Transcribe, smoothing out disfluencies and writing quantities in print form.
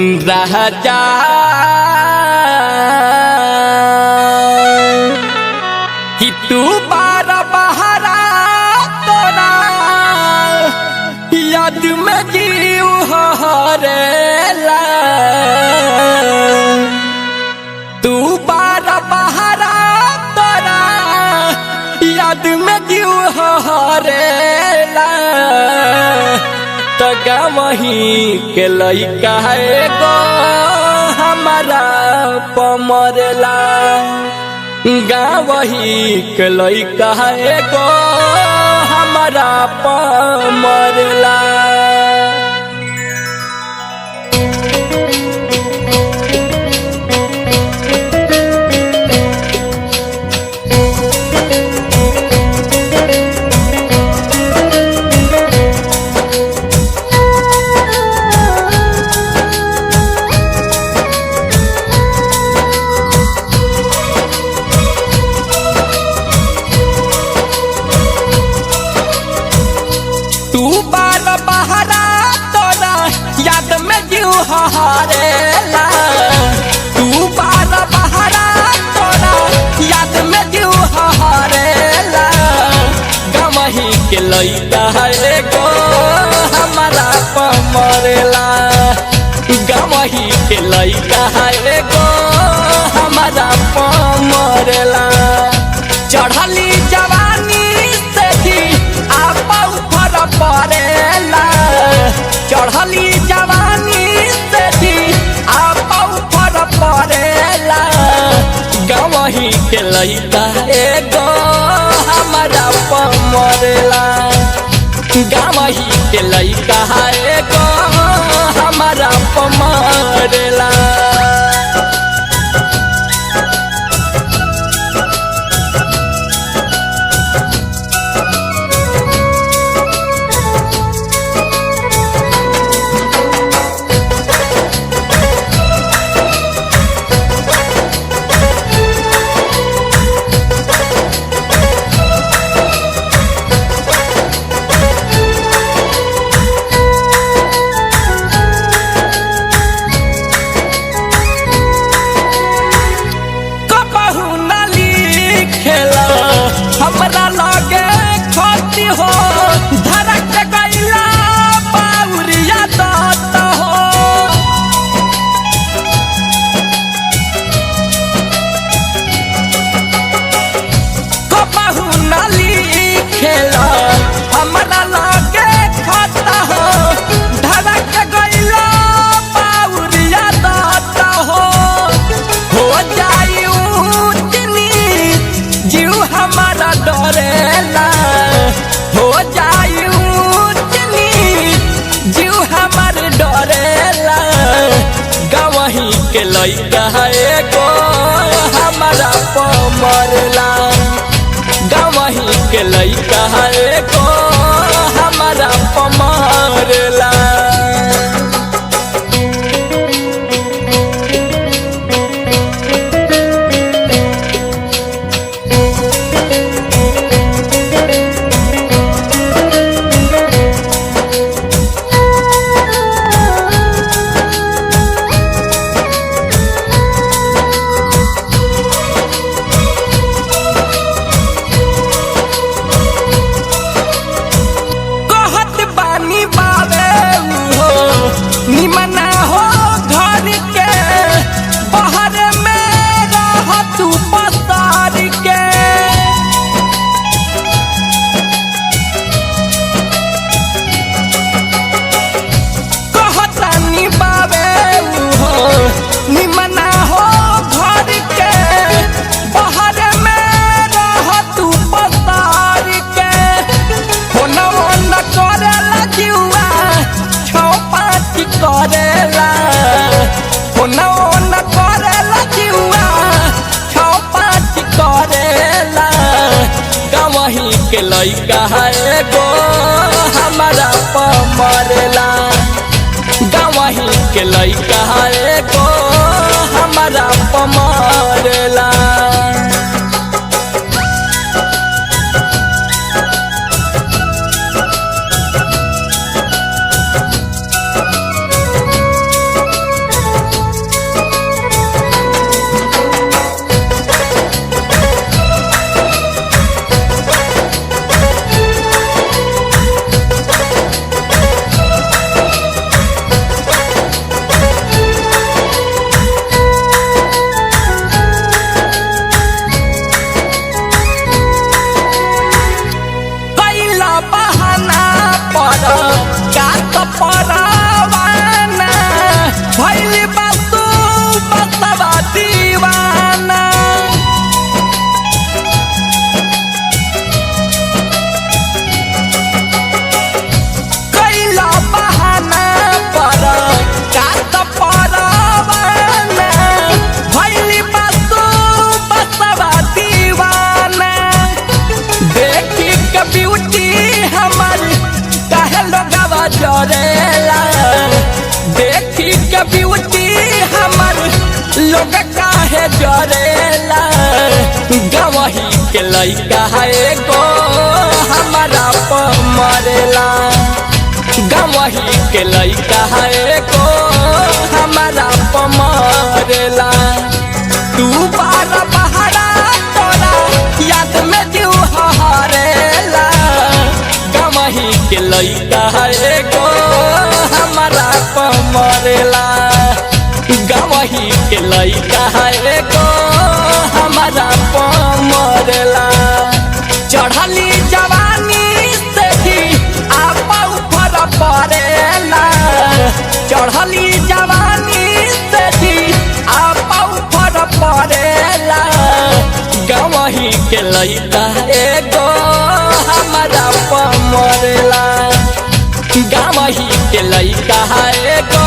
राजा कि तू बार बहरा तोरा याद में जीव हरेला तू बार बहरा तोरा याद में जीव हरेला तगा वही के लइका एगो हमारा पमरेला गावही के लइका एगो हमारा पमरेला हरेला तू बार बहरा तोरा याद में जीव हरेला गमही के लइका एगो हमारा पमरेला गमही के लइका एगो हमारा पमरेला चढ़ली जवानी से भी आप ऊपर पड़ेला चढ़ली जवानी परेला गवही के लइका एगो हमारा पमरेला गवही के लइका एगो हमारा पमरेला हमरा लगे खोती हो धड़क गईला बाउरिया दत हो कबहू नाली खेला हमरा लगे खाता हो धड़क गईला बाउरिया दत हो जाई जीव हमारा डरेला हो जाई जीव हमार डरेला गवही के लइका एगो हमारा पमरेला गवही के लइका एगो हमारा पमरेला करेला होना न करेला जीवा छौ पाँच करेला गवही के लइका एगो हमारा पमरेला गवही के लइका एगो हमारा पमरेला भइल बसु बसवा दीवाना कैला बहाना पर कात परवाना भइल बसु बसवा दीवाना देखी के ब्यूटी हमर काहे लोगवा जरेला देखी के ब्यूटी हमर लोग काहे जरेला गवही के लइका है गो हमारा प मरेला गवही के लइका है गो हमारा प मरेला तू बार बहरा तोरा याद में जीव हरेला गवही के लइका है गो हमारा प मरेला गवही के लइका है गो हमारा प मरेला चढ़ली जवानी से भी आपा ऊपर पड़ेला चढ़ली जवानी से भी आपा ऊपर पड़ेला गवही के लइका है गो हमारा प मरेला गवही के लइका है गो